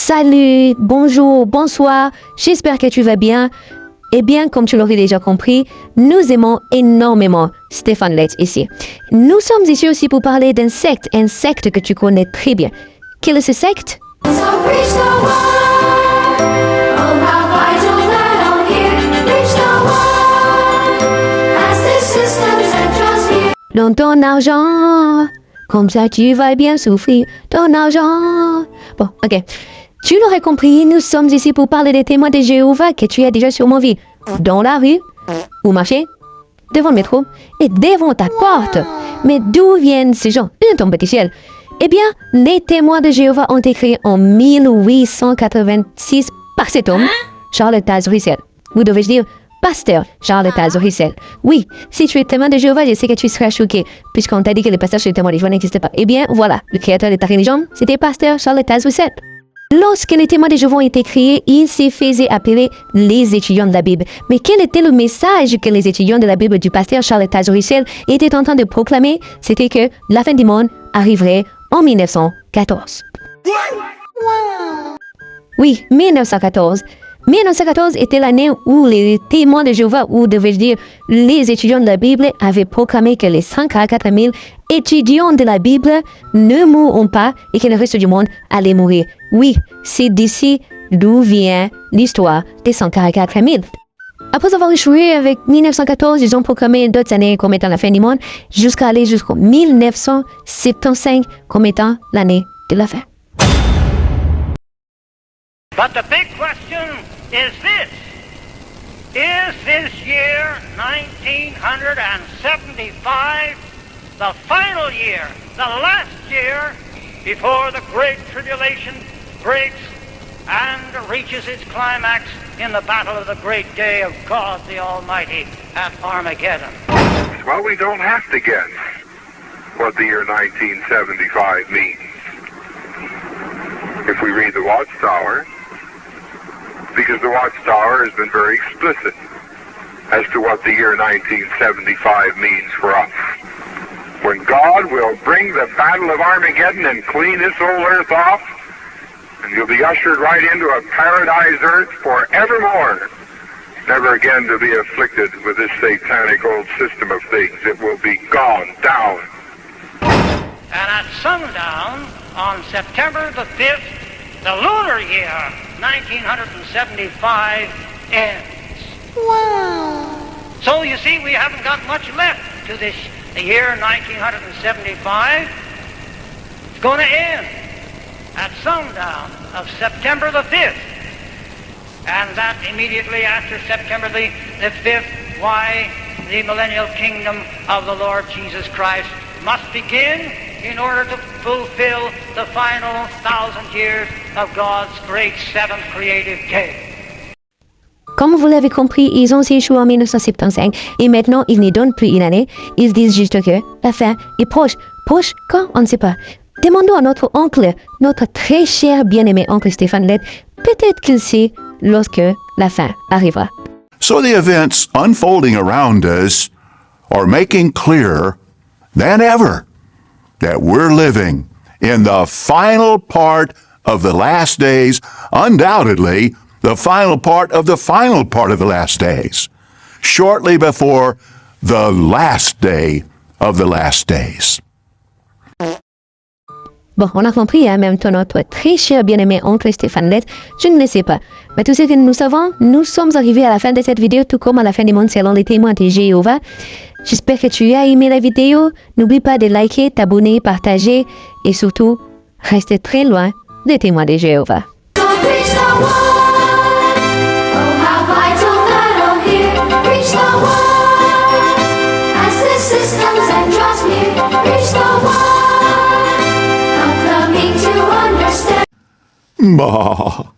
Salut, bonjour, bonsoir, j'espère que tu vas bien. Eh bien, comme tu l'aurais déjà compris, nous aimons énormément Stéphane Letts ici. Nous sommes ici aussi pour parler d'un secte, un secte que tu connais très bien. Quel est ce secte? Dans ton argent, comme ça tu vas bien souffrir, ton argent. Bon, ok. Tu l'aurais compris, nous sommes ici pour parler des témoins de Jéhovah que tu as déjà sûrement vus dans la rue, au marché, devant le métro et devant ta porte. Mais d'où viennent ces gens? Ton petit ciel. Eh bien, les témoins de Jéhovah ont été créés en 1886 par cet homme, Charles Taze Russell. Ou devais-je dire, pasteur Charles Taze Russell. Oui, si tu es témoin de Jéhovah, je sais que tu seras choqué, puisqu'on t'a dit que les pasteurs chez les témoins de Jéhovah n'existaient pas. Eh bien, voilà, le créateur de ta religion, c'était pasteur Charles Taze Russell. Lorsque les témoins de Jéhovah ont été créés, ils se faisaient appeler les étudiants de la Bible. Mais quel était le message que les étudiants de la Bible du pasteur Charles Taze Russell étaient en train de proclamer? C'était que la fin du monde arriverait en 1914. Oui, 1914. 1914 était l'année où les témoins de Jéhovah, ou devais-je dire, les étudiants de la Bible, avaient proclamé que les 144 000 étudiants de la Bible ne mourront pas et que le reste du monde allait mourir. Oui, c'est d'ici d'où vient l'histoire des 144 000. Après avoir échoué avec 1914, ils ont proclamé d'autres années comme étant la fin du monde, jusqu'à aller jusqu'en 1975 comme étant l'année de la fin. But the big question is this. Is this year 1975 the final year, the last year before the Great Tribulation breaks and reaches its climax in the battle of the great day of God the Almighty at Armageddon? Well, we don't have to guess what the year 1975 means. If we read the Watchtower, because the Watchtower has been very explicit as to what the year 1975 means for us. When God will bring the battle of Armageddon and clean this whole earth off, and you'll be ushered right into a paradise earth forevermore, never again to be afflicted with this satanic old system of things. It will be gone down. And at sundown on September the 5th, the lunar year 1975 ends. Wow. So you see, we haven't got much left to the year 1975. It's going to end at sundown of September the 5th. And that immediately after September the 5th, why, the millennial kingdom of the Lord Jesus Christ must begin in order to fulfill the final 1,000 years of God's great seventh creative day. Comme vous l'avez compris, ils ont échoué en 1975 et maintenant ils ne donnent plus une année. Ils disent juste que la fin est proche. Proche quand? On ne sait pas. Demandons à notre oncle, notre très cher bien-aimé oncle Stéphane Letts, peut-être qu'il sait lorsque la fin arrivera. So the events unfolding around us are making clearer than ever that we're living in the final part of the last days, undoubtedly the final part of the final part of the last days, shortly before the last day of the last days. Bon, on a compris, hein, même notre très cher bien-aimé oncle Stéphane Letts, je ne le sais pas. Mais tout ce que nous savons, nous sommes arrivés à la fin de cette vidéo, tout comme à la fin du monde selon les témoins de Jéhovah. J'espère que tu as aimé la vidéo. N'oublie pas de liker, t'abonner, partager et surtout, rester très loin des témoins de Jéhovah. Bah.